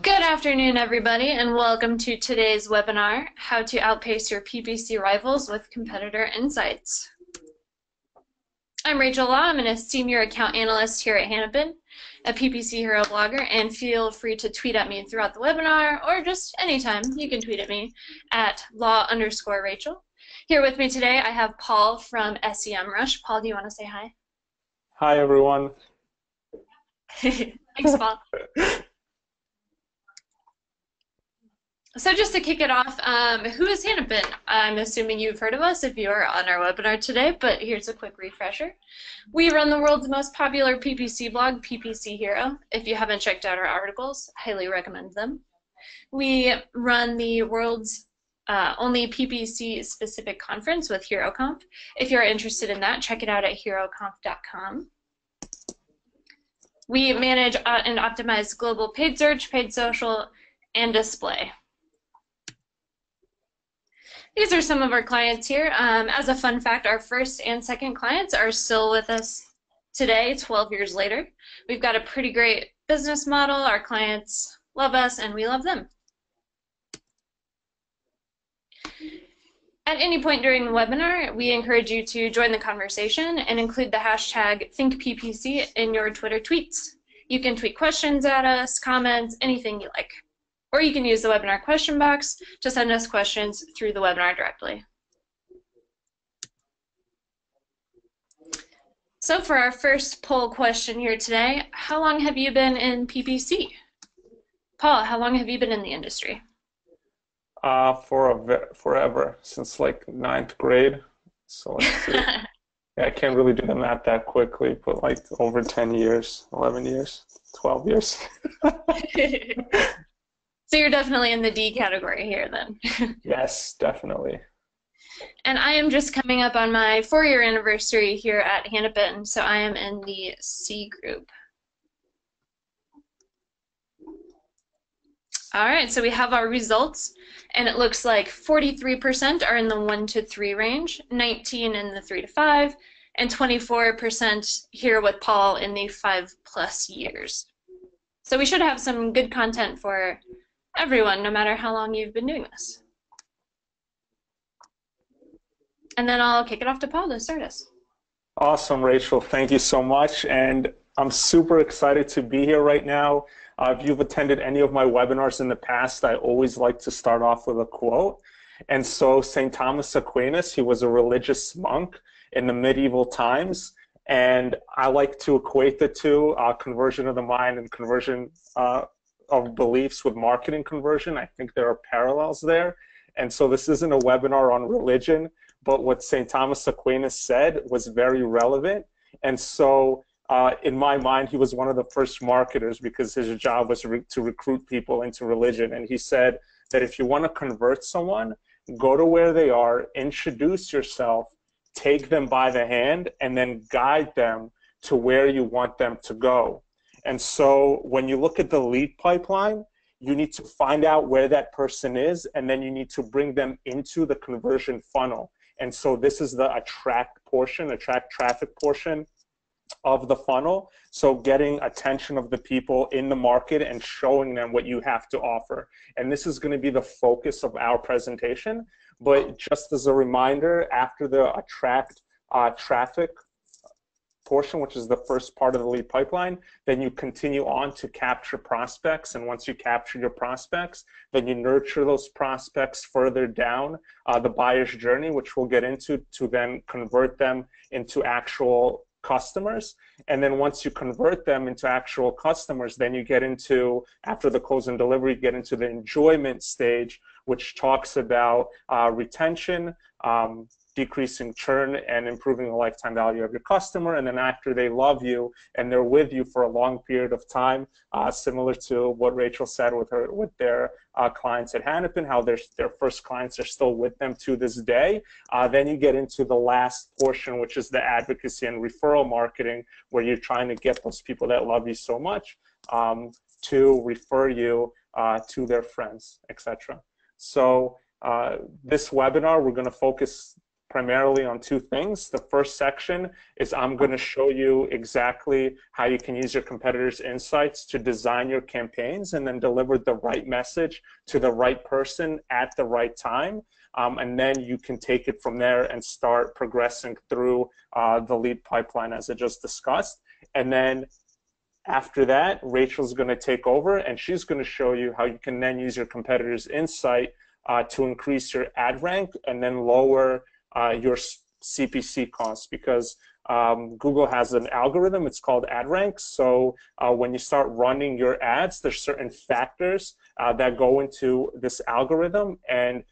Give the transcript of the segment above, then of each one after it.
Good afternoon, everybody, and welcome to today's webinar, How to Outpace Your PPC Rivals with Competitor Insights. I'm Rachel Law. I'm a Senior Account Analyst here at Hanapin, a PPC Hero blogger, and feel free to tweet at me throughout the webinar or just anytime. You can tweet at me at law_Rachel. Here with me today, I have Paul from SEMRush. Paul, do you want to say hi? Hi, everyone. Thanks, Paul. So just to kick it off, who is Hanapin? I'm assuming you've heard of us if you are on our webinar today, but here's a quick refresher. We run the world's most popular PPC blog, PPC Hero. If you haven't checked out our articles, highly recommend them. We run the world's only PPC-specific conference with HeroConf. If you're interested in that, check it out at heroconf.com. We manage and optimize global paid search, paid social, and display. These are some of our clients here. As a fun fact, our first and second clients are still with us today, 12 years later. We've got a pretty great business model. Our clients love us and we love them. At any point during the webinar, we encourage you to join the conversation and include the hashtag ThinkPPC in your Twitter tweets. You can tweet questions at us, comments, anything you like. Or you can use the webinar question box to send us questions through the webinar directly. So for our first poll question here today, how long have you been in PPC? Paul, how long have you been in the industry? Forever, since like 9th grade. So let's see. Yeah, I can't really do the math that quickly, but like over 10 years, 11 years, 12 years. So you're definitely in the D category here then. Yes, definitely. And I am just coming up on my 4-year anniversary here at Hanapin, so I am in the C group. All right, so we have our results, and it looks like 43% are in the 1 to 3 range, 19 in the 3 to 5, and 24% here with Paul in the 5+ years. So we should have some good content for everyone, no matter how long you've been doing this. And then I'll kick it off to Paul to start us. Awesome, Rachel. Thank you so much. And I'm super excited to be here right now. If you've attended any of my webinars in the past, I always like to start off with a quote. And so St. Thomas Aquinas, he was a religious monk in the medieval times. And I like to equate the two, conversion of the mind and conversion of beliefs with marketing conversion. I think there are parallels there. And so this isn't a webinar on religion, but what St. Thomas Aquinas said was very relevant. And so in my mind, he was one of the first marketers because his job was to recruit people into religion. And he said that if you want to convert someone, go to where they are, introduce yourself, take them by the hand, and then guide them to where you want them to go. And so when you look at the lead pipeline, you need to find out where that person is, and then you need to bring them into the conversion funnel. And so this is the attract traffic portion of the funnel. So getting attention of the people in the market and showing them what you have to offer. And this is going to be the focus of our presentation. But just as a reminder, after the attract traffic portion, which is the first part of the lead pipeline, then you continue on to capture prospects. And once you capture your prospects, then you nurture those prospects further down the buyer's journey, which we'll get into, to then convert them into actual customers. And then once you convert them into actual customers, then you get into, after the close and delivery, get into the enjoyment stage, which talks about retention, decreasing churn, and improving the lifetime value of your customer. And then after they love you and they're with you for a long period of time, similar to what Rachel said with their clients at Hanapin, how their first clients are still with them to this day, then you get into the last portion, which is the advocacy and referral marketing, where you're trying to get those people that love you so much to refer you to their friends, etc. So this webinar, we're going to focus primarily on two things. The first section is I'm going to show you exactly how you can use your competitors' insights to design your campaigns and then deliver the right message to the right person at the right time. And then you can take it from there and start progressing through the lead pipeline as I just discussed. And then after that, Rachel's going to take over, and she's going to show you how you can then use your competitor's insight to increase your ad rank and then lower your CPC costs, because Google has an algorithm. It's called ad rank. So when you start running your ads, there's certain factors that go into this algorithm, and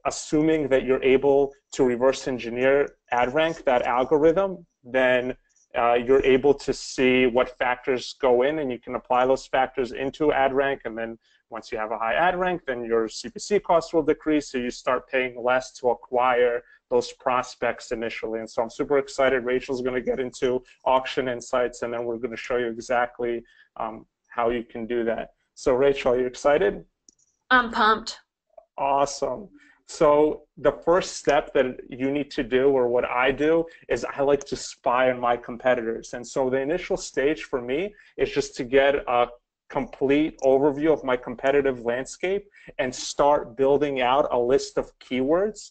assuming that you're able to reverse engineer ad rank that algorithm, then you're able to see what factors go in, and you can apply those factors into ad rank. And then once you have a high ad rank, then your CPC costs will decrease, so you start paying less to acquire those prospects initially. And so I'm super excited. Rachel's going to get into auction insights, and then we're going to show you exactly how you can do that. So Rachel, are you excited? I'm pumped. Awesome. So the first step that you need to do, or what I do, is I like to spy on my competitors. And so the initial stage for me is just to get a complete overview of my competitive landscape and start building out a list of keywords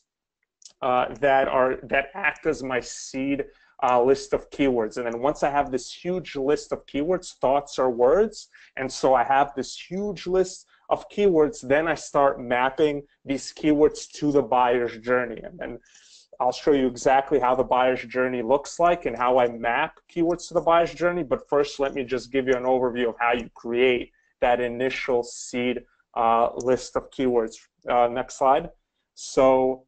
that act as my seed list of keywords. And then once I have this huge list of keywords, thoughts are words, and so I have this huge list of keywords, then I start mapping these keywords to the buyer's journey. And then I'll show you exactly how the buyer's journey looks like and how I map keywords to the buyer's journey. But first, let me just give you an overview of how you create that initial seed list of keywords. Next slide. So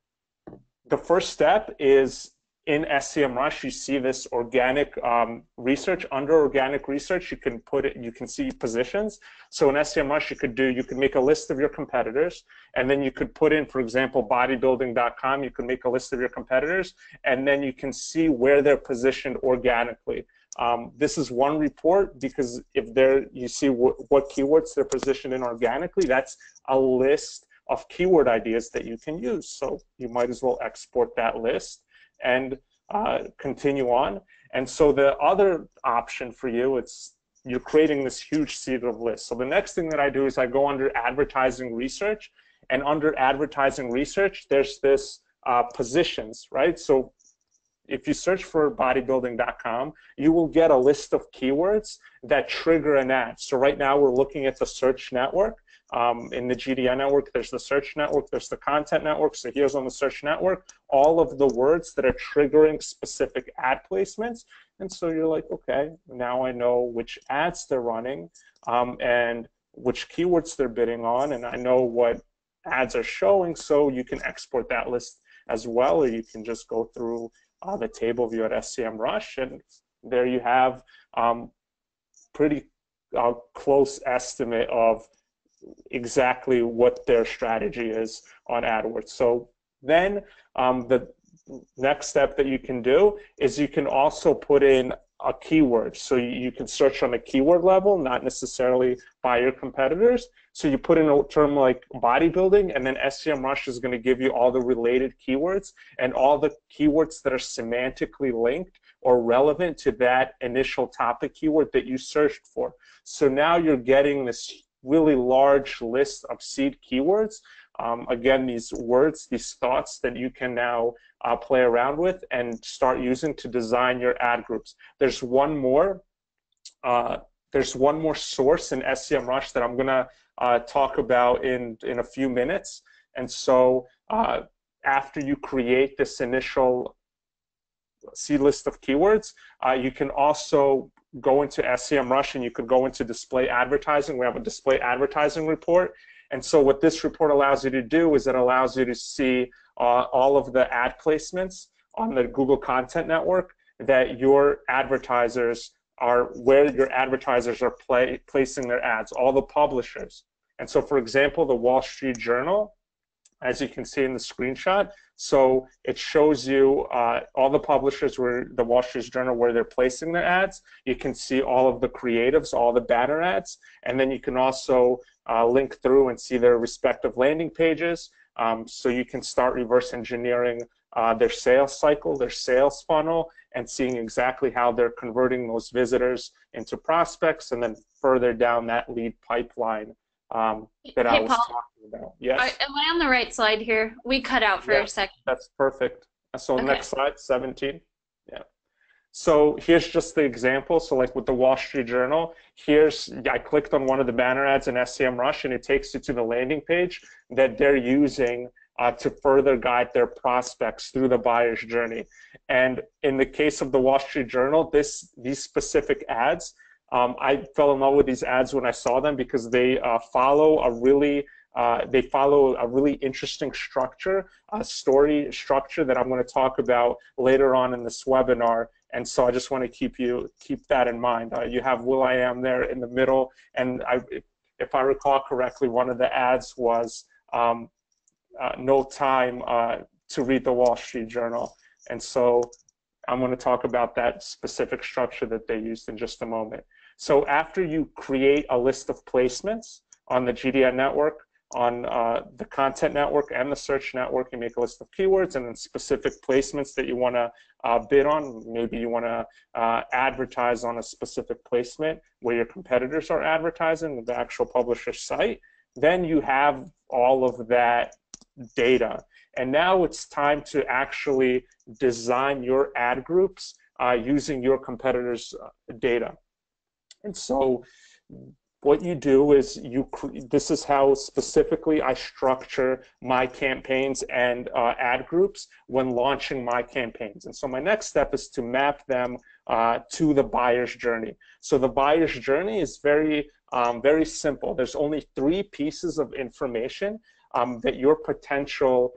the first step is in SEMRush, you see this organic research. Under organic research, you can see positions. So in SEMRush, you could make a list of your competitors, and then you could put in, for example, bodybuilding.com. You could make a list of your competitors, and then you can see where they're positioned organically. This is one report, because if you see what keywords they're positioned in organically, that's a list of keyword ideas that you can use. So you might as well export that list and continue on. And so the other option for you, you're creating this huge seed of lists. So the next thing that I do is I go under advertising research, and under advertising research, there's this positions, right? So if you search for bodybuilding.com, you will get a list of keywords that trigger an ad. So right now we're looking at the search network. In the GDN network, there's the search network, there's the content network. So here's on the search network, all of the words that are triggering specific ad placements. And so you're like, okay, now I know which ads they're running and which keywords they're bidding on, and I know what ads are showing, so you can export that list as well, or you can just go through the table view at SEMRush, and there you have pretty close estimate of exactly what their strategy is on AdWords. So then the next step that you can do is you can also put in a keyword. So you can search on a keyword level, not necessarily by your competitors. So you put in a term like bodybuilding, and then SEMRush is going to give you all the related keywords and all the keywords that are semantically linked or relevant to that initial topic keyword that you searched for. So now you're getting this really large list of seed keywords. Again, these words, these thoughts that you can now play around with and start using to design your ad groups. There's one more source in SEMRush that I'm going to talk about in a few minutes. And so after you create this initial seed list of keywords, you can also go into SEMRush and you could go into display advertising. We have a display advertising report. And so what this report allows you to do is it allows you to see all of the ad placements on the Google Content Network that your advertisers are, where your advertisers are placing their ads, all the publishers. And so, for example, the Wall Street Journal, as you can see in the screenshot, so it shows you all the publishers where the Wall Street Journal, where they're placing their ads. You can see all of the creatives, all the banner ads, and then you can also link through and see their respective landing pages. So you can start reverse engineering their sales cycle, their sales funnel, and seeing exactly how they're converting those visitors into prospects, and then further down that lead pipeline that I Hey, was Paul, talking about. Yes? am I on the right slide here? We cut out for a Yes, second. that's perfect. So Okay. next slide, 17. Yeah. So here's just the example. So like with the Wall Street Journal, I clicked on one of the banner ads in SEMRush, and it takes you to the landing page that they're using to further guide their prospects through the buyer's journey. And in the case of the Wall Street Journal, these specific ads, I fell in love with these ads when I saw them because they follow a really interesting structure, a story structure that I'm going to talk about later on in this webinar. And so I just want to keep that in mind. You have Will.i.am there in the middle, and if I recall correctly, one of the ads was no time to read the Wall Street Journal. And so I'm going to talk about that specific structure that they used in just a moment. So after you create a list of placements on the GDN network, on the content network and the search network, you make a list of keywords and then specific placements that you want to bid on. Maybe you want to advertise on a specific placement where your competitors are advertising with the actual publisher's site. Then you have all of that data. And now it's time to actually design your ad groups using your competitors' data. And so what you do is this is how specifically I structure my campaigns and ad groups when launching my campaigns. And so my next step is to map them to the buyer's journey. So the buyer's journey is very simple. There's only 3 pieces of information that your potential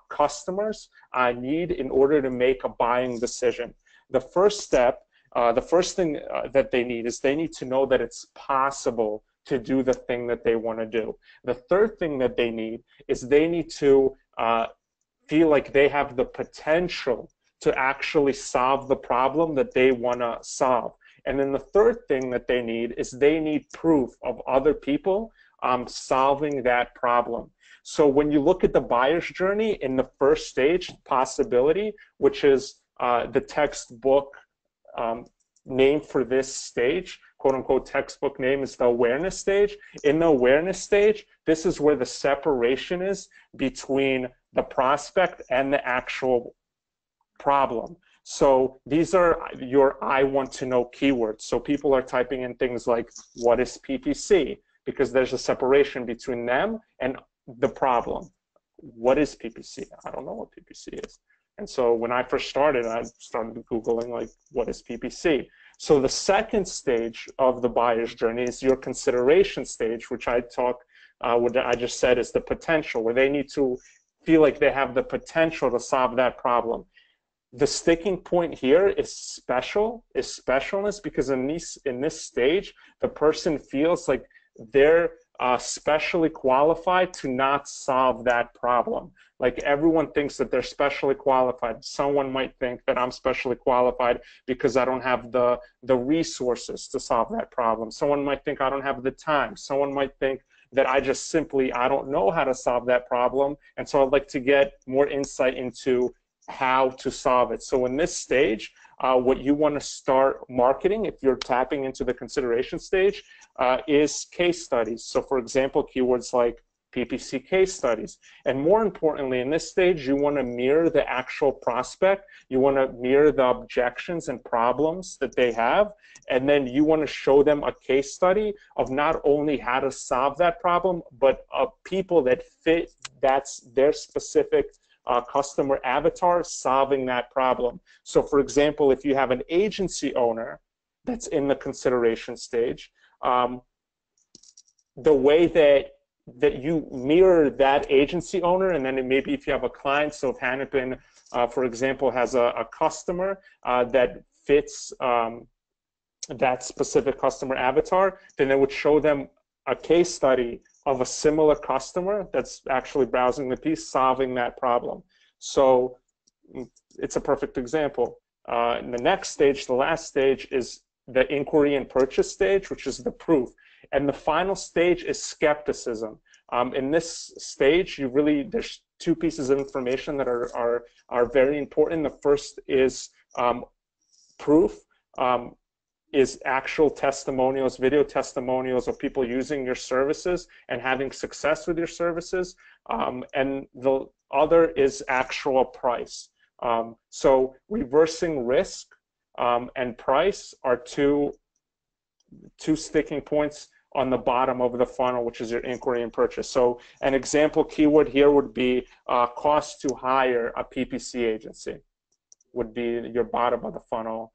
customers need in order to make a buying decision. The first step, the first thing that they need is they need to know that it's possible to do the thing that they want to do. The third thing that they need is they need to feel like they have the potential to actually solve the problem that they want to solve. And then the third thing that they need is they need proof of other people solving that problem. So when you look at the buyer's journey in the first stage, possibility, which is the textbook name for this stage, quote unquote textbook name is the awareness stage. In the awareness stage, this is where the separation is between the prospect and the actual problem. So these are your I want to know keywords. So people are typing in things like, what is PPC? Because there's a separation between them and the problem. What is PPC? I don't know what PPC is. And so when I first started, I started Googling, like, what is PPC? So the second stage of the buyer's journey is your consideration stage, which what I just said is the potential, where they need to feel like they have the potential to solve that problem. The sticking point here is specialness, because in this stage, the person feels like they're specially qualified to not solve that problem. Like, everyone thinks that they're specially qualified. Someone might think that I'm specially qualified because I don't have the resources to solve that problem. Someone might think I don't have the time. Someone might think that I don't know how to solve that problem, and so I'd like to get more insight into how to solve it. So in this stage, what you want to start marketing, if you're tapping into the consideration stage, is case studies. So for example, keywords like PPC case studies. And more importantly, in this stage, you want to mirror the actual prospect. You want to mirror the objections and problems that they have. And then you want to show them a case study of not only how to solve that problem, but of people that fit that's their specific customer avatar solving that problem. So for example, if you have an agency owner that's in the consideration stage, the way that you mirror that agency owner, and then maybe if you have a client, so if Hanapin, for example, has a customer that fits that specific customer avatar, then it would show them a case study of a similar customer that's actually browsing the piece, solving that problem. So it's a perfect example. In the next stage, the last stage, is the inquiry and purchase stage, which is the proof. And the final stage is skepticism. In this stage, there's two pieces of information that are very important. The first is proof. Is actual testimonials, video testimonials of people using your services and having success with your services. And the other is actual price. So reversing risk and price are two sticking points on the bottom of the funnel, which is your inquiry and purchase. So an example keyword here would be cost to hire a PPC agency, would be your bottom of the funnel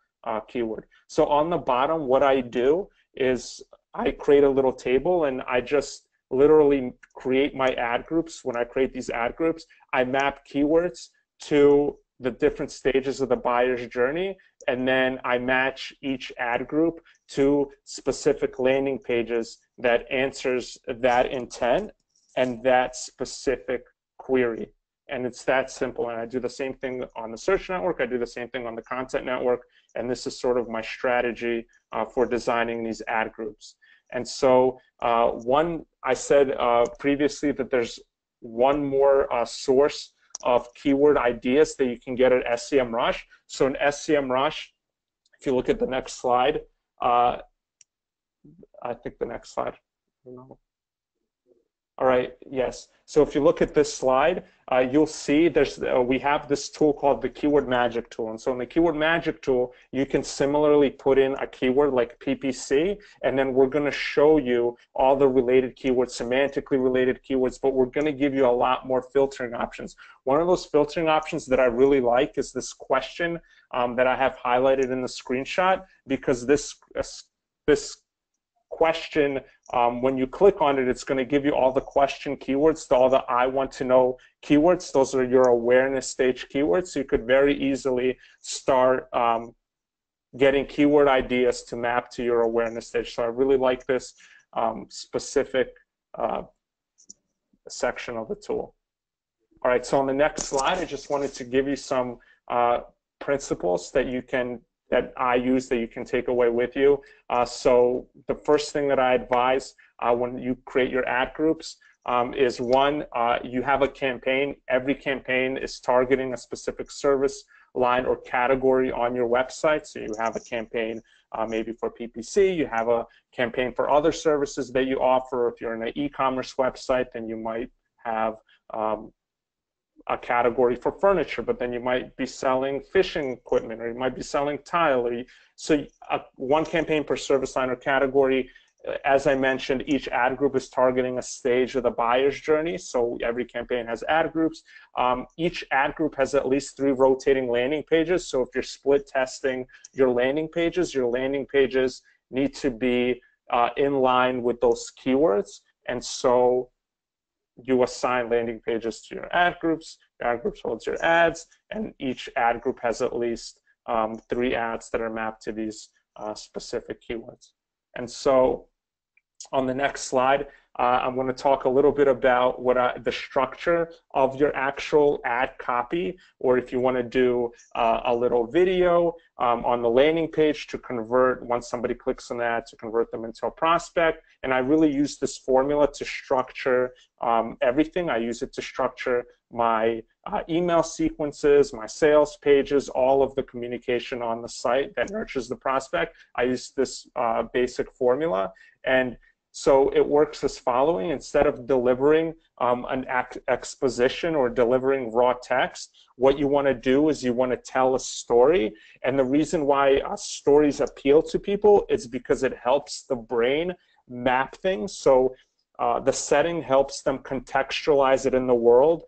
keyword. So on the bottom, what I do is I create a little table and I just literally create my ad groups. When I create these ad groups, I map keywords to the different stages of the buyer's journey, and then I match each ad group to specific landing pages that answers that intent and that specific query. And it's that simple. And I do the same thing on the search network. I do the same thing on the content network. And this is sort of my strategy for designing these ad groups. And so I said previously that there's one more source of keyword ideas that you can get at SEMrush. So in SEMrush, if you look at the next slide, I think the next slide, I don't know. All right, yes. So if you look at this slide, you'll see we have this tool called the Keyword Magic tool. And so in the Keyword Magic tool, you can similarly put in a keyword like PPC, and then we're going to show you all the related keywords, semantically related keywords, but we're going to give you a lot more filtering options. One of those filtering options that I really like is this question that I have highlighted in the screenshot, because this question, when you click on it, it's going to give you all the question keywords, all the I want to know keywords. Those are your awareness stage keywords. So you could very easily start getting keyword ideas to map to your awareness stage. So I really like this specific section of the tool. All right, so on the next slide, I just wanted to give you some principles that I use that you can take away with you. So the first thing that I advise when you create your ad groups is one, you have a campaign. Every campaign is targeting a specific service line or category on your website. So you have a campaign maybe for PPC, you have a campaign for other services that you offer. If you're in an e-commerce website, then you might have a category for furniture, but then you might be selling fishing equipment, or you might be selling tile. So one campaign per service line or category. As I mentioned, each ad group is targeting a stage of the buyer's journey. So every campaign has ad groups. Each ad group has at least 3 rotating landing pages. So if you're split testing your landing pages need to be in line with those keywords. And so you assign landing pages to your ad groups holds your ads, and each ad group has at least 3 ads that are mapped to these specific keywords. And so on the next slide, I'm going to talk a little bit about the structure of your actual ad copy, or if you want to do a little video on the landing page to convert, once somebody clicks on that, to convert them into a prospect. And I really use this formula to structure everything. I use it to structure my email sequences, my sales pages, all of the communication on the site that nurtures the prospect. I use this basic formula. And so it works as following. Instead of delivering an exposition or delivering raw text, what you want to do is you want to tell a story. And the reason why stories appeal to people is because it helps the brain map things. So the setting helps them contextualize it in the world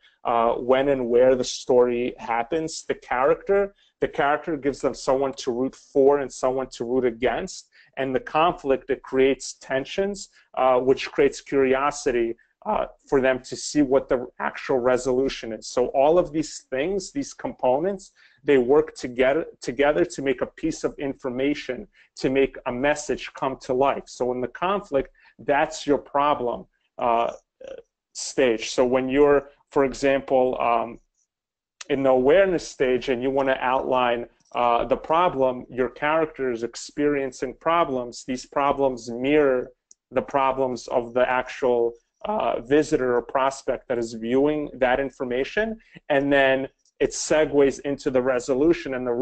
when and where the story happens. The character gives them someone to root for and someone to root against. And the conflict, it creates tensions, which creates curiosity for them to see what the actual resolution is. So all of these things, these components, they work together to make a piece of information, to make a message come to life. So in the conflict, that's your problem stage. So when you're, for example, in the awareness stage and you want to outline the problem, your character is experiencing problems. These problems mirror the problems of the actual visitor or prospect that is viewing that information, and then it segues into the resolution, and the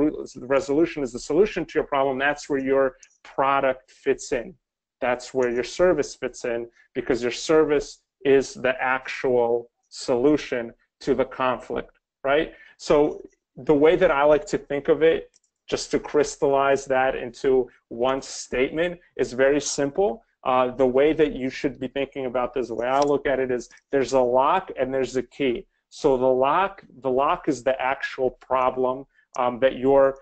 resolution is the solution to your problem. That's where your product fits in. That's where your service fits in, because your service is the actual solution to the conflict, right? So the way that I like to think of it, just to crystallize that into one statement, is very simple. The way that you should be thinking about this, the way I look at it, is there's a lock and there's a key. So the lock is the actual problem that your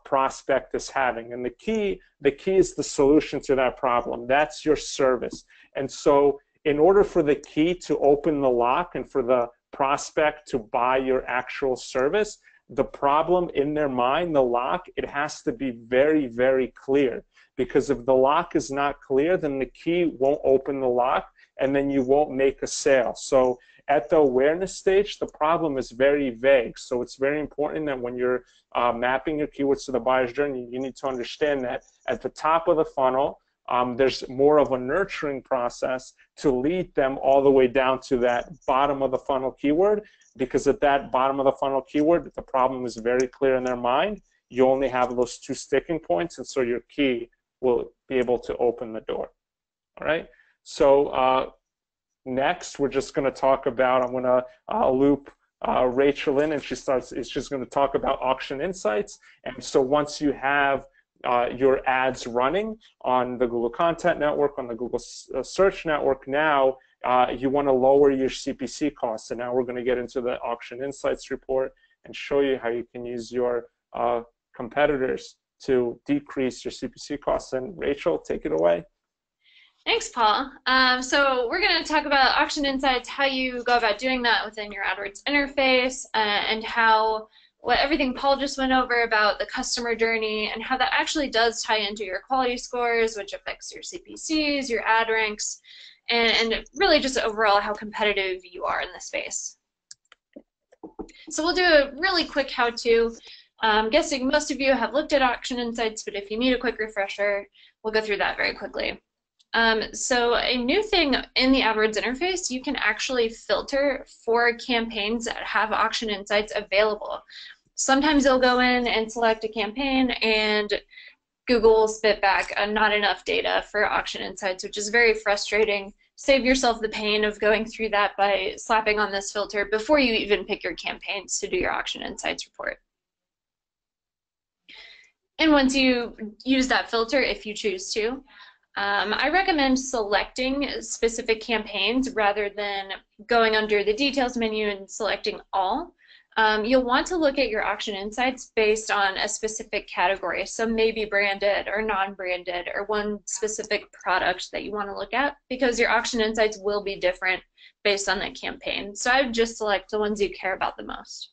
prospect is having, and the key is the solution to that problem. That's your service. And so in order for the key to open the lock and for the prospect to buy your actual service, the problem in their mind, the lock, it has to be very, very clear. Because if the lock is not clear, then the key won't open the lock, and then you won't make a sale. So at the awareness stage, the problem is very vague. So it's very important that when you're mapping your keywords to the buyer's journey, you need to understand that at the top of the funnel, there's more of a nurturing process to lead them all the way down to that bottom of the funnel keyword, because at that bottom of the funnel keyword, the problem is very clear in their mind. You only have those two sticking points, and so your key will be able to open the door. All right? So next, we're just going to talk about, I'm going to loop Rachael in, and she's just going to talk about auction insights. And so once you have your ads running on the Google Content Network, on the Google Search Network, now you want to lower your CPC costs. And now we're going to get into the auction insights report and show you how you can use your competitors to decrease your CPC costs. And Rachael, take it away. Thanks, Paul. So we're going to talk about auction insights, how you go about doing that within your AdWords interface, and how everything Paul just went over about the customer journey and how that actually does tie into your quality scores, which affects your CPCs, your ad ranks, and really just overall how competitive you are in the space. So we'll do a really quick how-to. I'm guessing most of you have looked at auction insights, but if you need a quick refresher, we'll go through that very quickly. So a new thing in the AdWords interface, you can actually filter for campaigns that have auction insights available. Sometimes you'll go in and select a campaign and Google will spit back not enough data for auction insights, which is very frustrating. Save yourself the pain of going through that by slapping on this filter before you even pick your campaigns to do your auction insights report. And once you use that filter, if you choose to, I recommend selecting specific campaigns rather than going under the details menu and selecting all. You'll want to look at your auction insights based on a specific category, so maybe branded or non-branded or one specific product that you want to look at, because your auction insights will be different based on that campaign. So I would just select the ones you care about the most.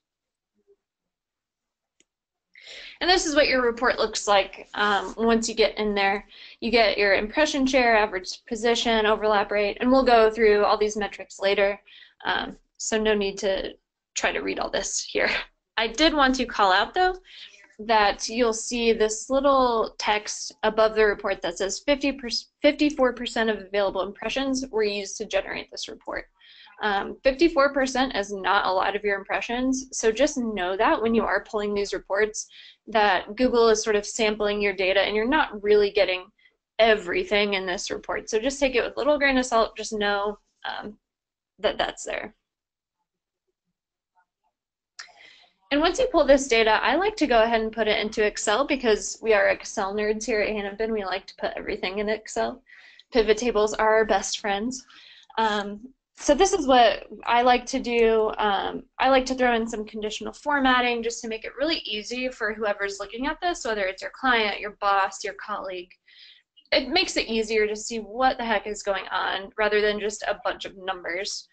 And this is what your report looks like once you get in there. You get your impression share, average position, overlap rate, and we'll go through all these metrics later, so no need to try to read all this here. I did want to call out, though, that you'll see this little text above the report that says 54% of available impressions were used to generate this report. 54% is not a lot of your impressions, so just know that when you are pulling these reports, that Google is sort of sampling your data and you're not really getting everything in this report. So just take it with a little grain of salt, just know that that's there. And once you pull this data, I like to go ahead and put it into Excel, because we are Excel nerds here at Hanapin. We like to put everything in Excel. Pivot tables are our best friends. So this is what I like to do. I like to throw in some conditional formatting just to make it really easy for whoever's looking at this, whether it's your client, your boss, your colleague. It makes it easier to see what the heck is going on rather than just a bunch of numbers.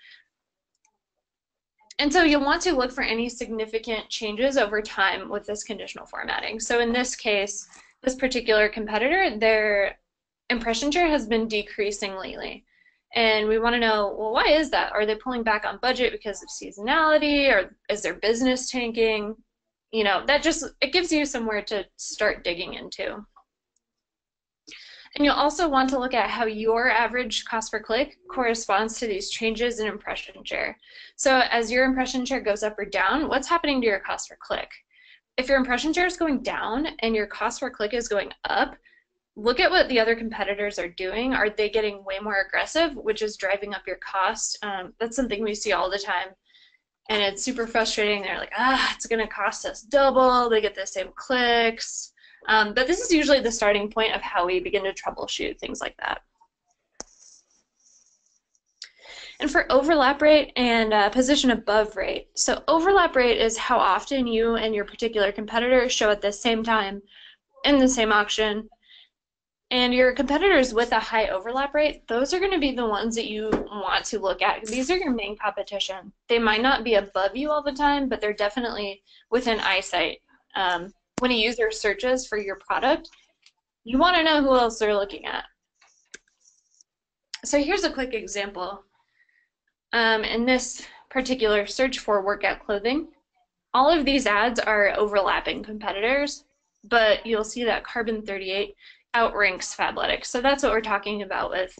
And so you'll want to look for any significant changes over time with this conditional formatting. So in this case, this particular competitor, their impression share has been decreasing lately. And we want to know, well, why is that? Are they pulling back on budget because of seasonality, or is their business tanking? You know, that just, it gives you somewhere to start digging into. And you'll also want to look at how your average cost per click corresponds to these changes in impression share. So as your impression share goes up or down, what's happening to your cost per click? If your impression share is going down and your cost per click is going up, look at what the other competitors are doing. Are they getting way more aggressive, which is driving up your cost? That's something we see all the time. And it's super frustrating. They're like, it's going to cost us double. They get the same clicks. But this is usually the starting point of how we begin to troubleshoot things like that. And for overlap rate and position above rate. So overlap rate is how often you and your particular competitor show at the same time in the same auction. And your competitors with a high overlap rate, those are going to be the ones that you want to look at. These are your main competition. They might not be above you all the time, but they're definitely within eyesight. When a user searches for your product, you want to know who else they're looking at. So here's a quick example. In this particular search for workout clothing, all of these ads are overlapping competitors, but you'll see that Carbon 38 outranks Fabletics. So that's what we're talking about with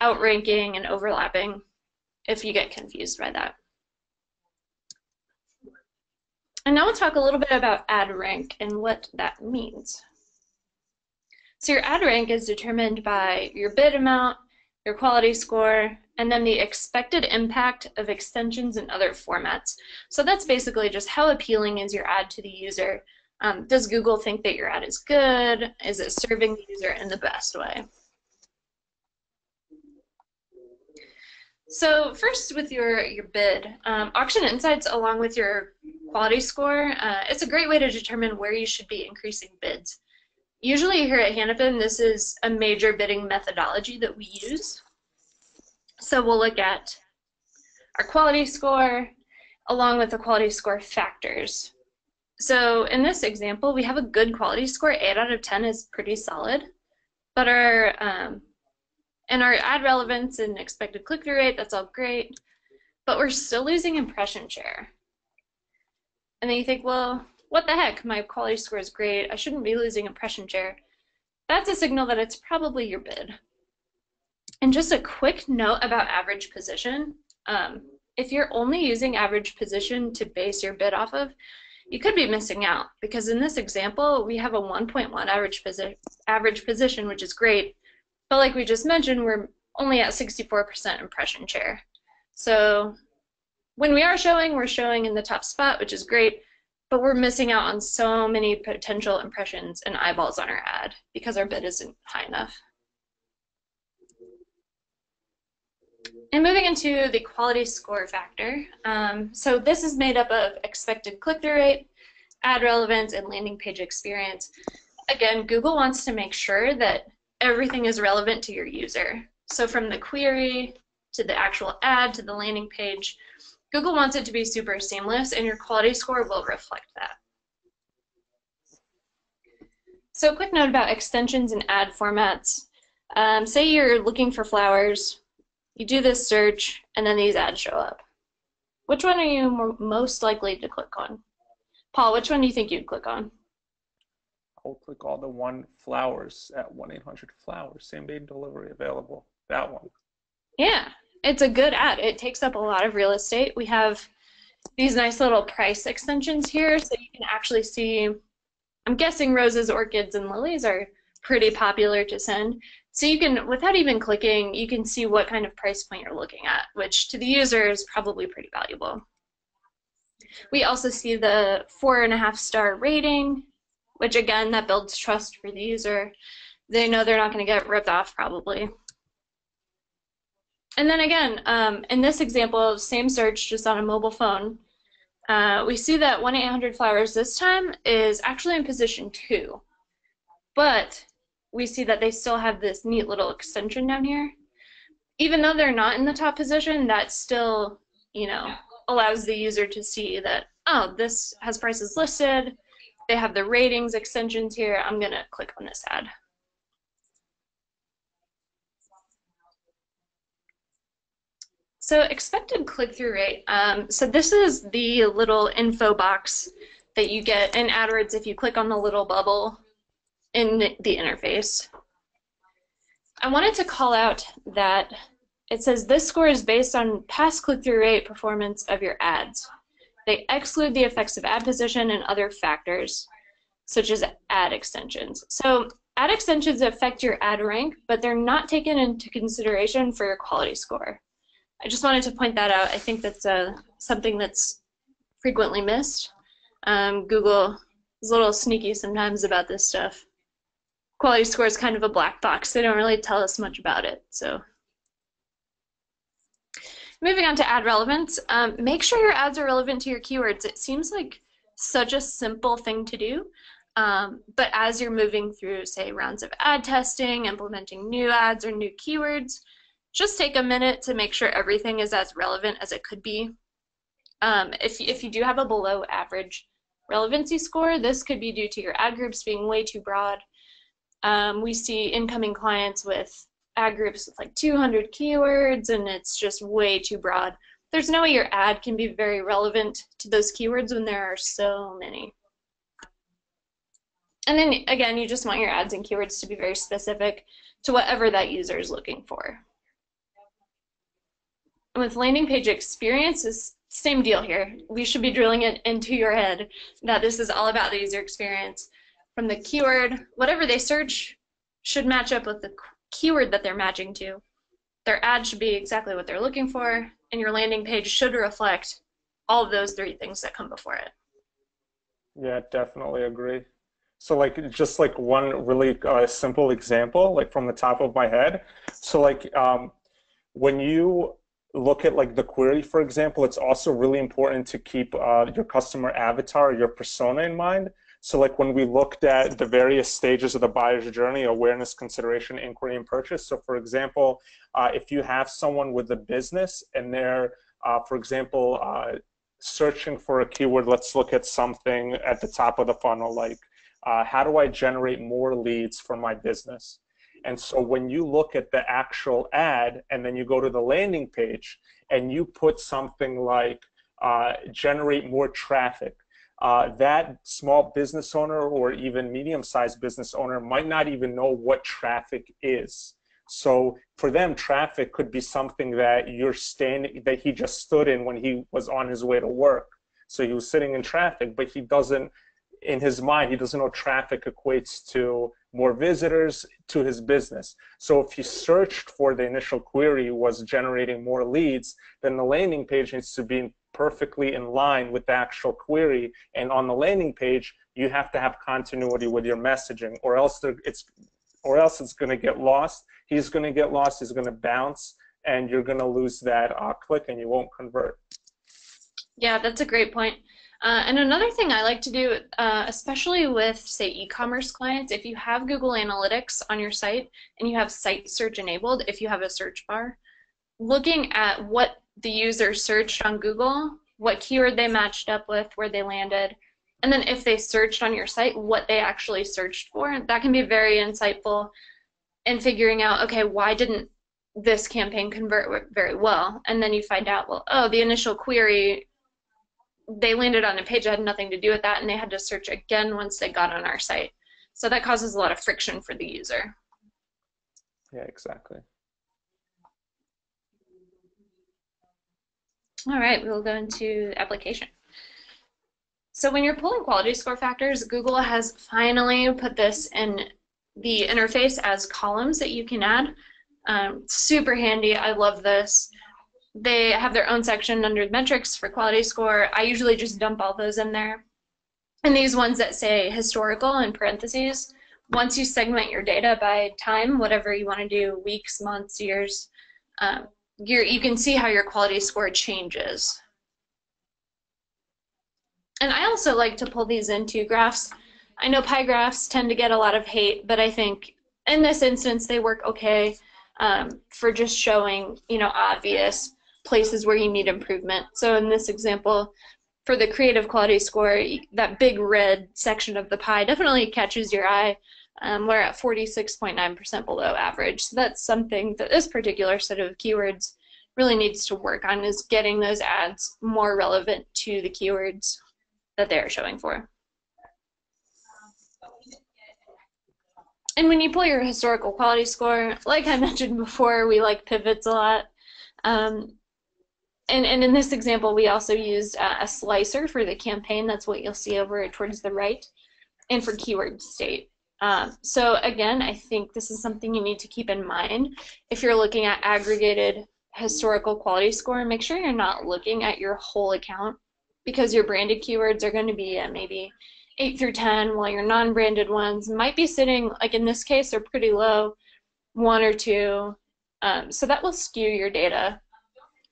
outranking and overlapping, if you get confused by that. And now we'll talk a little bit about ad rank and what that means. So your ad rank is determined by your bid amount, your quality score, and then the expected impact of extensions and other formats. So that's basically just how appealing is your ad to the user. Does Google think that your ad is good? Is it serving the user in the best way? So first with your bid, Auction Insights along with your quality score, it's a great way to determine where you should be increasing bids. Usually here at Hanapin, this is a major bidding methodology that we use. So we'll look at our quality score along with the quality score factors. So in this example, we have a good quality score. 8 out of 10 is pretty solid, but our ad relevance and expected click-through rate, that's all great, but we're still losing impression share. And then you think, well, what the heck? My quality score is great. I shouldn't be losing impression share. That's a signal that it's probably your bid. And just a quick note about average position. If you're only using average position to base your bid off of, you could be missing out, because in this example, we have a 1.1 average position, which is great. But like we just mentioned, we're only at 64% impression share. So when we are showing, we're showing in the top spot, which is great, but we're missing out on so many potential impressions and eyeballs on our ad because our bid isn't high enough. And moving into the quality score factor, so this is made up of expected click-through rate, ad relevance, and landing page experience. Again, Google wants to make sure that everything is relevant to your user. So from the query to the actual ad to the landing page, Google wants it to be super seamless, and your quality score will reflect that. So a quick note about extensions and ad formats. Say you're looking for flowers, you do this search, and then these ads show up. Which one are you most likely to click on? Paul, which one do you think you'd click on? I'll click all the one flowers at 1-800-Flowers, same day delivery available. That one. Yeah, it's a good ad. It takes up a lot of real estate. We have these nice little price extensions here, so you can actually see, I'm guessing roses, orchids, and lilies are pretty popular to send. So you can, without even clicking, you can see what kind of price point you're looking at, which to the user is probably pretty valuable. We also see the 4.5-star rating, which again, that builds trust for the user. They know they're not going to get ripped off probably. And then again, in this example, same search just on a mobile phone, we see that 1-800-Flowers this time is actually in position 2. But we see that they still have this neat little extension down here. Even though they're not in the top position, that still, allows the user to see that, oh, this has prices listed, they have the ratings extensions here, I'm gonna click on this ad. So expected click-through rate. So this is the little info box that you get in AdWords if you click on the little bubble in the interface. I wanted to call out that it says this score is based on past click-through rate performance of your ads. They exclude the effects of ad position and other factors, such as ad extensions. So ad extensions affect your ad rank, but they're not taken into consideration for your quality score. I just wanted to point that out. I think that's something that's frequently missed. Google is a little sneaky sometimes about this stuff. Quality score is kind of a black box. They don't really tell us much about it. So moving on to ad relevance, make sure your ads are relevant to your keywords. It seems like such a simple thing to do, but as you're moving through, say, rounds of ad testing, implementing new ads or new keywords, just take a minute to make sure everything is as relevant as it could be. If you do have a below average relevancy score, this could be due to your ad groups being way too broad. We see incoming clients with ad groups with like 200 keywords, and it's just way too broad. There's no way your ad can be very relevant to those keywords when there are so many. And then again, you just want your ads and keywords to be very specific to whatever that user is looking for. And with landing page experience, is same deal here. We should be drilling it into your head that this is all about the user experience. From the keyword, whatever they search should match up with the keyword that they're matching to. Their ad should be exactly what they're looking for, and your landing page should reflect all of those three things that come before it. Yeah, definitely agree. So like just like one really simple example, like from the top of my head. So like when you look at like the query, for example, it's also really important to keep your customer avatar, your persona in mind. So like when we looked at the various stages of the buyer's journey, awareness, consideration, inquiry, and purchase. So for example, if you have someone with a business and they're, for example, searching for a keyword, let's look at something at the top of the funnel, like how do I generate more leads for my business? And so when you look at the actual ad and then you go to the landing page and you put something like generate more traffic, that small business owner or even medium-sized business owner might not even know what traffic is. So for them, traffic could be something that that he just stood in when he was on his way to work. So he was sitting in traffic, but he doesn't, in his mind, he doesn't know traffic equates to more visitors to his business. So if he searched for the initial query was generating more leads, then the landing page needs to be perfectly in line with the actual query. And on the landing page, you have to have continuity with your messaging, or else it's going to get lost. He's going to get lost. He's going to bounce, and you're going to lose that click, and you won't convert. Yeah, that's a great point. And another thing I like to do, especially with, say, e-commerce clients, if you have Google Analytics on your site and you have site search enabled, if you have a search bar, looking at what the user searched on Google, what keyword they matched up with, where they landed, and then if they searched on your site, what they actually searched for, that can be very insightful in figuring out, okay, why didn't this campaign convert very well? And then you find out, well, oh, the initial query, they landed on a page that had nothing to do with that, and they had to search again once they got on our site. So that causes a lot of friction for the user. Yeah, exactly. All right, we'll go into application. So when you're pulling quality score factors, Google has finally put this in the interface as columns that you can add. Super handy. I love this. They have their own section under metrics for quality score. I usually just dump all those in there. And these ones that say historical in parentheses, once you segment your data by time, whatever you want to do, weeks, months, years, you can see how your quality score changes. And I also like to pull these into graphs. I know pie graphs tend to get a lot of hate, but I think in this instance they work okay for just showing, obvious places where you need improvement. So in this example, for the creative quality score, that big red section of the pie definitely catches your eye. We're at 46.9% below average. So that's something that this particular set of keywords really needs to work on, is getting those ads more relevant to the keywords that they're showing for. And when you pull your historical quality score, like I mentioned before, we like pivots a lot. Um, and in this example, we also used a slicer for the campaign. That's what you'll see over towards the right, and for keyword state. So again, I think this is something you need to keep in mind if you're looking at aggregated historical quality score. Make sure you're not looking at your whole account, because your branded keywords are going to be at maybe 8 through 10, while your non-branded ones might be sitting, like in this case, they're pretty low, 1 or 2. So that will skew your data.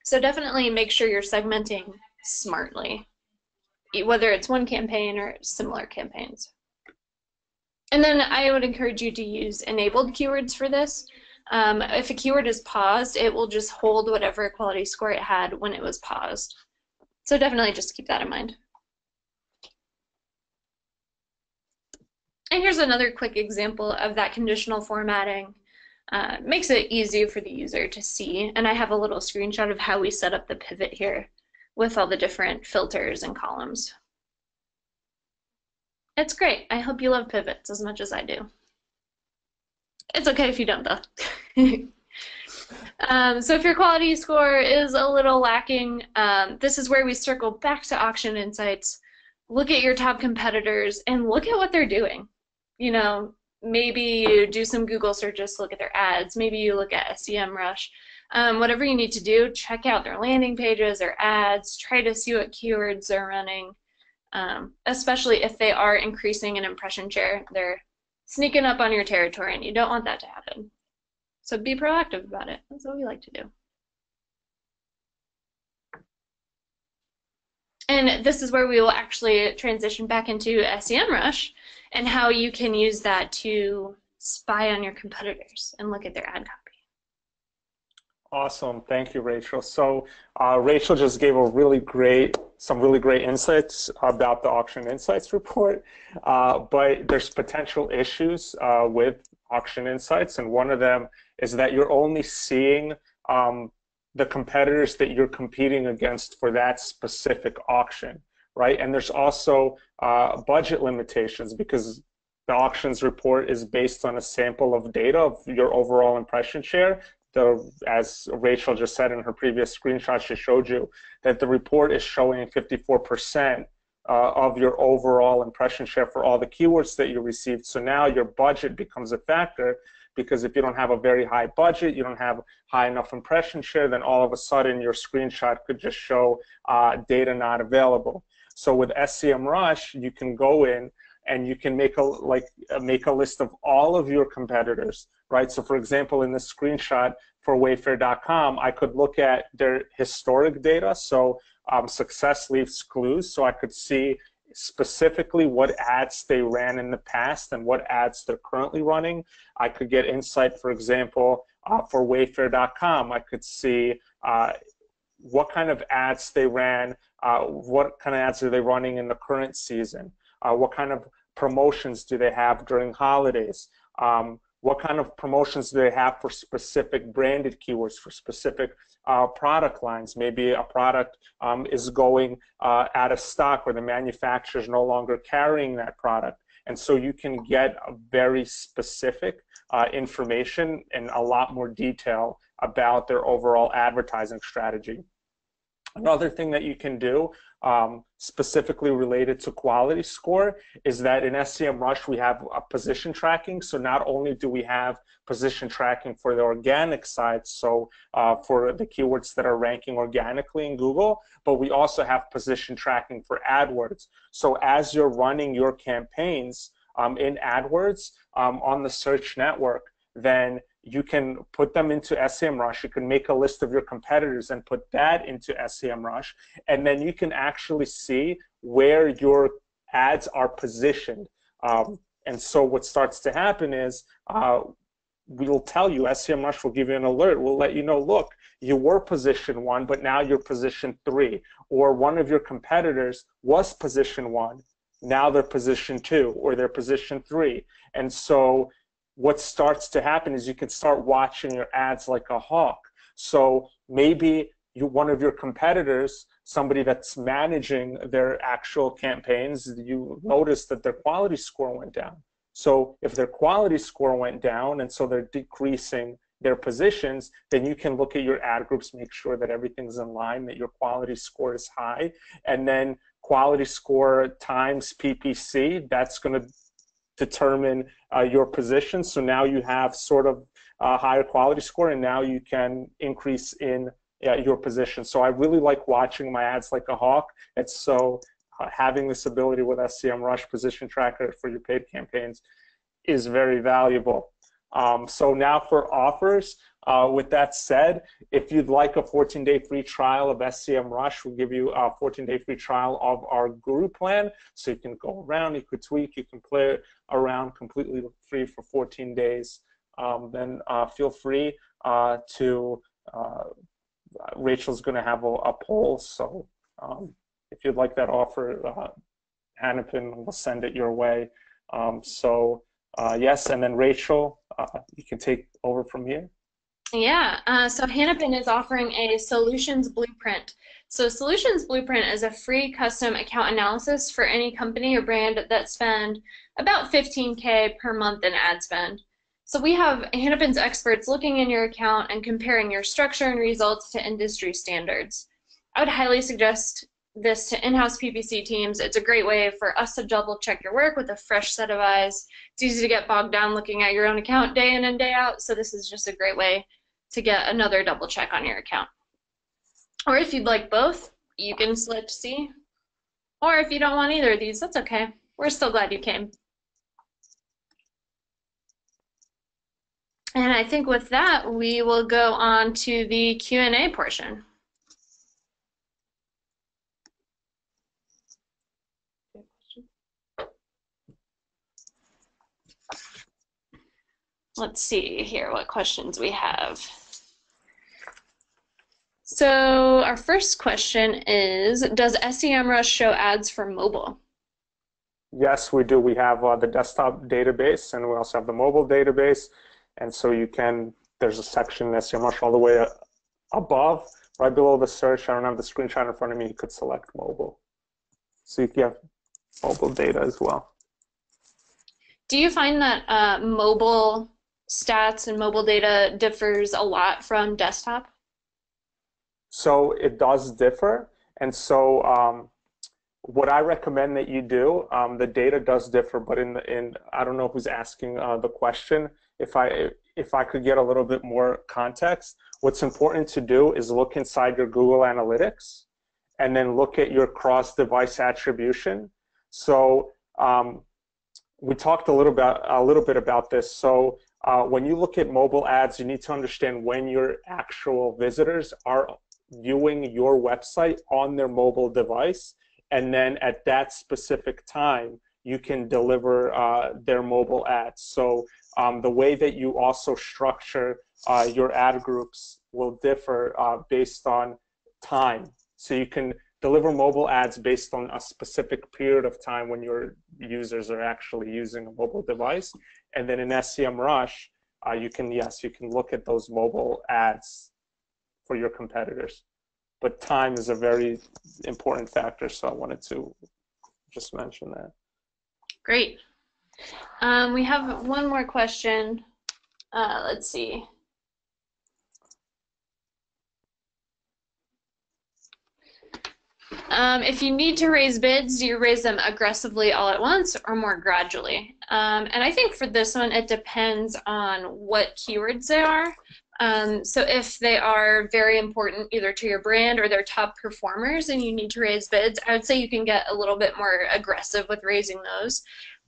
So definitely make sure you're segmenting smartly, whether it's one campaign or similar campaigns. And then I would encourage you to use enabled keywords for this. If a keyword is paused, it will just hold whatever quality score it had when it was paused. So definitely just keep that in mind. And here's another quick example of that conditional formatting. Makes it easier for the user to see. And I have a little screenshot of how we set up the pivot here with all the different filters and columns. It's great. I hope you love pivots as much as I do. It's okay if you don't, though. So if your quality score is a little lacking, this is where we circle back to auction insights, look at your top competitors, and look at what they're doing. You know, maybe you do some Google searches to look at their ads. Maybe you look at SEMRush. Whatever you need to do, check out their landing pages, their ads, try to see what keywords they're running, especially if they are increasing in impression share. They're sneaking up on your territory, and you don't want that to happen. So be proactive about it. That's what we like to do. And this is where we will actually transition back into SEMrush and how you can use that to spy on your competitors and look at their ad copy. Awesome. Thank you, Rachel. So Rachel just gave some really great insights about the Auction Insights report, but there's potential issues with Auction Insights, and one of them is that you're only seeing the competitors that you're competing against for that specific auction, right? And there's also budget limitations, because the auctions report is based on a sample of data of your overall impression share. As Rachel just said in her previous screenshot, she showed you that the report is showing 54% of your overall impression share for all the keywords that you received. So now your budget becomes a factor, because if you don't have a very high budget, you don't have high enough impression share, then all of a sudden your screenshot could just show data not available. So with SEMrush, you can go in and you can make a list of all of your competitors, right? So for example, in this screenshot for Wayfair.com, I could look at their historic data, so success leaves clues, so I could see specifically what ads they ran in the past and what ads they're currently running. I could get insight, for example, for Wayfair.com. I could see what kind of ads they ran, what kind of ads are they running in the current season, what kind of promotions do they have during holidays, what kind of promotions do they have for specific branded keywords, for specific product lines. Maybe a product is going out of stock, or the manufacturer is no longer carrying that product. And so you can get a very specific information and a lot more detail about their overall advertising strategy. Another thing that you can do, specifically related to quality score, is that in SEMrush we have a position tracking. So not only do we have position tracking for the organic sites, so for the keywords that are ranking organically in Google, but we also have position tracking for AdWords. So as you're running your campaigns in AdWords on the search network, then you can put them into SEMrush. You can make a list of your competitors and put that into SEMrush, and then you can actually see where your ads are positioned. And so what starts to happen is we'll tell you, SEMrush will give you an alert. We'll let you know, look, you were position 1, but now you're position 3. Or one of your competitors was position 1, now they're position 2, or they're position 3. And so what starts to happen is you can start watching your ads like a hawk. So maybe one of your competitors, somebody that's managing their actual campaigns, you notice that their quality score went down. So if their quality score went down and so they're decreasing their positions, then you can look at your ad groups, make sure that everything's in line, that your quality score is high, and then quality score times PPC, that's going to determine your position. So now you have sort of a higher quality score, and now you can increase in your position. So I really like watching my ads like a hawk. And so having this ability with SEMRush Position Tracker for your paid campaigns is very valuable. So now for offers, with that said, if you'd like a 14-day free trial of SEMRush, we'll give you a 14-day free trial of our Guru plan. So you can go around, you could tweak, you can play around completely free for 14 days. Then feel free to, Rachel's going to have a poll. So if you'd like that offer, Hanapin will send it your way. Yes, and then Rachel, you can take over from here. Yeah, so Hanapin is offering a solutions blueprint. So solutions blueprint is a free custom account analysis for any company or brand that spend about 15K per month in ad spend. So we have Hanapin's experts looking in your account and comparing your structure and results to industry standards. I would highly suggest this to in-house PPC teams. It's a great way for us to double check your work with a fresh set of eyes. It's easy to get bogged down looking at your own account day in and day out, so this is just a great way to get another double check on your account. Or if you'd like both, you can select C. Or if you don't want either of these, that's okay. We're still glad you came. And I think with that, we will go on to the Q&A portion. Let's see here what questions we have. So our first question is, does SEMrush show ads for mobile? Yes, we do. We have the desktop database, and we also have the mobile database. And so you can, there's a section in SEMrush all the way above, right below the search. I don't have the screenshot in front of me. You could select mobile. So you can have mobile data as well. Do you find that mobile stats and mobile data differs a lot from desktop? So it does differ. And so what I recommend that you do, the data does differ, but I don't know who's asking the question. If I could get a little bit more context, what's important to do is look inside your Google Analytics and then look at your cross-device attribution. So we talked a little bit about this. So when you look at mobile ads, you need to understand when your actual visitors are viewing your website on their mobile device, and then at that specific time, you can deliver their mobile ads. So the way that you also structure your ad groups will differ based on time. So you can deliver mobile ads based on a specific period of time when your users are actually using a mobile device. And then in SEMrush, you can look at those mobile ads for your competitors. But time is a very important factor, so I wanted to just mention that. Great. We have one more question. Let's see. If you need to raise bids, do you raise them aggressively all at once or more gradually? And I think for this one, it depends on what keywords they are. So if they are very important either to your brand or they're top performers and you need to raise bids, I would say you can get a little bit more aggressive with raising those.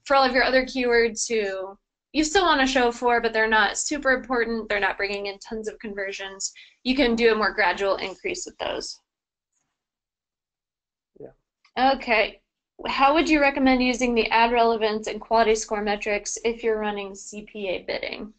For all of your other keywords who you still want to show for, but they're not super important, they're not bringing in tons of conversions, you can do a more gradual increase with those. Yeah. Okay. How would you recommend using the ad relevance and quality score metrics if you're running CPA bidding?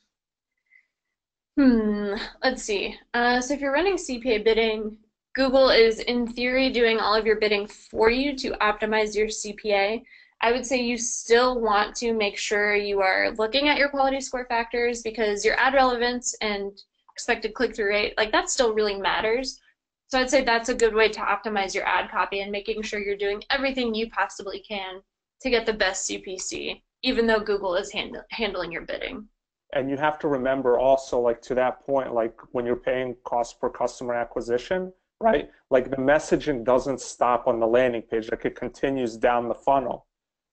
Let's see. So if you're running CPA bidding, Google is in theory doing all of your bidding for you to optimize your CPA. I would say you still want to make sure you are looking at your quality score factors because your ad relevance and expected click-through rate, like that still really matters. So I'd say that's a good way to optimize your ad copy and making sure you're doing everything you possibly can to get the best CPC even though Google is handling your bidding. And you have to remember also, like to that point, like when you're paying cost per customer acquisition, right? Like the messaging doesn't stop on the landing page, like it continues down the funnel.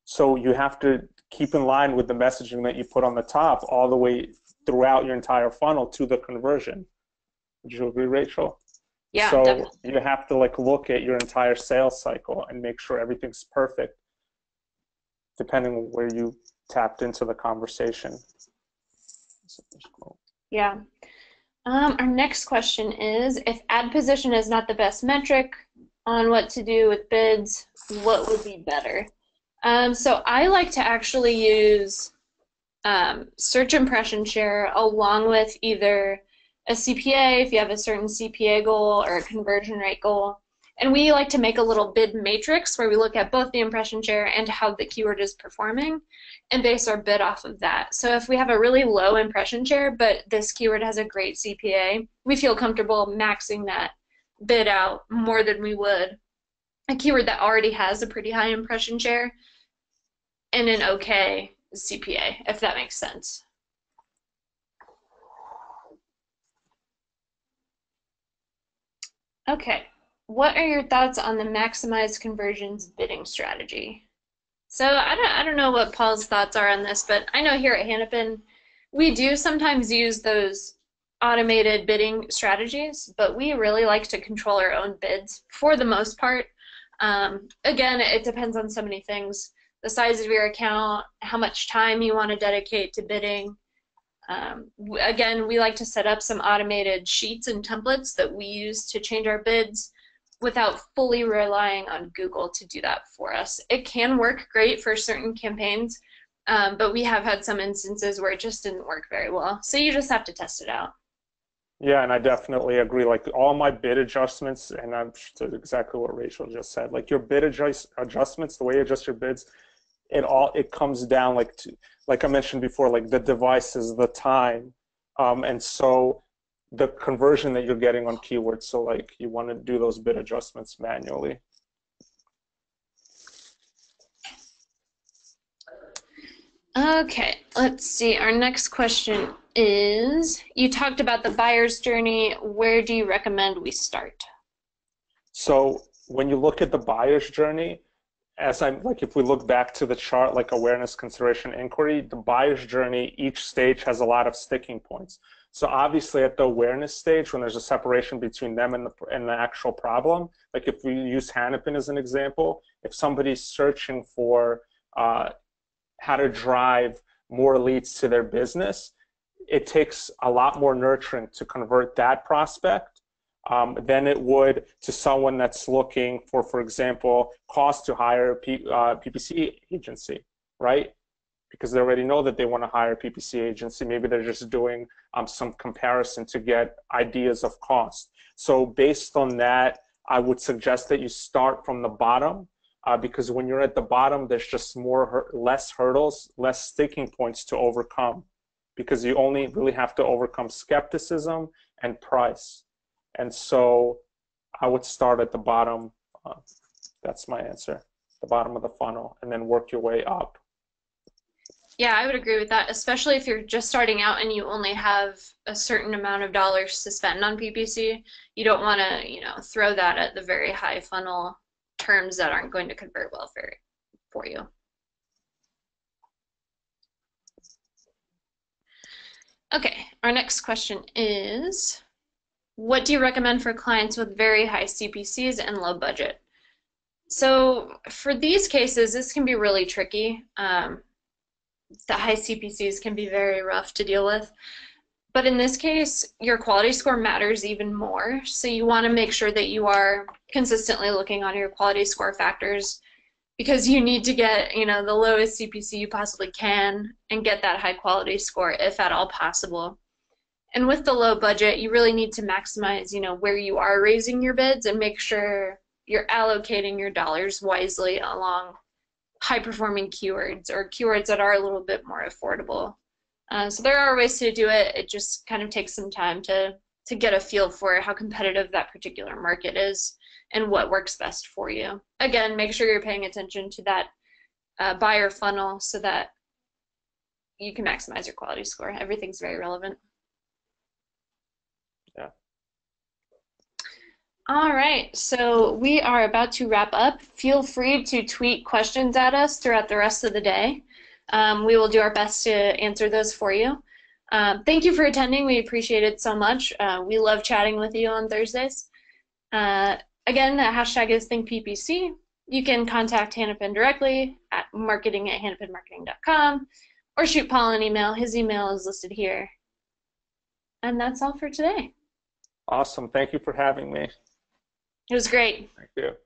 So you have to keep in line with the messaging that you put on the top all the way throughout your entire funnel to the conversion. Would you agree, Rachel? Yeah, So definitely. you have to like look at your entire sales cycle and make sure everything's perfect, depending on where you tapped into the conversation. Yeah. Our next question is, if ad position is not the best metric on what to do with bids, what would be better? So I like to actually use search impression share along with either a CPA if you have a certain CPA goal or a conversion rate goal. And we like to make a little bid matrix where we look at both the impression share and how the keyword is performing and base our bid off of that. So if we have a really low impression share, but this keyword has a great CPA, we feel comfortable maxing that bid out more than we would a keyword that already has a pretty high impression share and an okay CPA, if that makes sense. Okay, what are your thoughts on the maximize conversions bidding strategy? So I don't know what Paul's thoughts are on this, but I know here at Hanapin, we do sometimes use those automated bidding strategies, but we really like to control our own bids for the most part. Again, it depends on so many things. The size of your account, how much time you want to dedicate to bidding. Again, we like to set up some automated sheets and templates that we use to change our bids without fully relying on Google to do that for us. It can work great for certain campaigns, but we have had some instances where it just didn't work very well. So you just have to test it out. Yeah, and I definitely agree. Like all my bid adjustments, and I'm exactly what Rachel just said. Like your bid adjustments, the way you adjust your bids, it comes down like to, like I mentioned before, like the devices, the time, and so the conversion that you're getting on keywords. So like you want to do those bid adjustments manually. Okay, let's see. Our next question is, you talked about the buyer's journey. Where do you recommend we start? So when you look at the buyer's journey, as I'm like, if we look back to the chart, like awareness, consideration, inquiry, the buyer's journey, each stage has a lot of sticking points. So obviously at the awareness stage, when there's a separation between them and the actual problem, like if we use Hanapin as an example, if somebody's searching for how to drive more leads to their business, it takes a lot more nurturing to convert that prospect than it would to someone that's looking for example, cost to hire a PPC agency, right? Because they already know that they want to hire a PPC agency. Maybe they're just doing some comparison to get ideas of cost. So based on that, I would suggest that you start from the bottom because when you're at the bottom, there's just less hurdles, less sticking points to overcome because you only really have to overcome skepticism and price. And so I would start at the bottom. That's my answer, the bottom of the funnel, and then work your way up. Yeah, I would agree with that, especially if you're just starting out and you only have a certain amount of dollars to spend on PPC. You don't want to, throw that at the very high funnel terms that aren't going to convert well for you. Okay, our next question is, what do you recommend for clients with very high CPCs and low budget? So for these cases, this can be really tricky. The high CPCs can be very rough to deal with. But in this case, your quality score matters even more. So you want to make sure that you are consistently looking on your quality score factors because you need to get, the lowest CPC you possibly can and get that high quality score if at all possible. And with the low budget, you really need to maximize, where you are raising your bids and make sure you're allocating your dollars wisely along high-performing keywords or keywords that are a little bit more affordable. So there are ways to do it. It just kind of takes some time to get a feel for how competitive that particular market is and what works best for you. Again, make sure you're paying attention to that buyer funnel so that you can maximize your quality score. Everything's very relevant. Yeah. All right, so we are about to wrap up. Feel free to tweet questions at us throughout the rest of the day. We will do our best to answer those for you. Thank you for attending. We appreciate it so much. We love chatting with you on Thursdays. Again, the hashtag is ThinkPPC. You can contact Hanapin directly at marketing@hanapinmarketing.com or shoot Paul an email. His email is listed here. And that's all for today. Awesome. Thank you for having me. It was great. Thank you.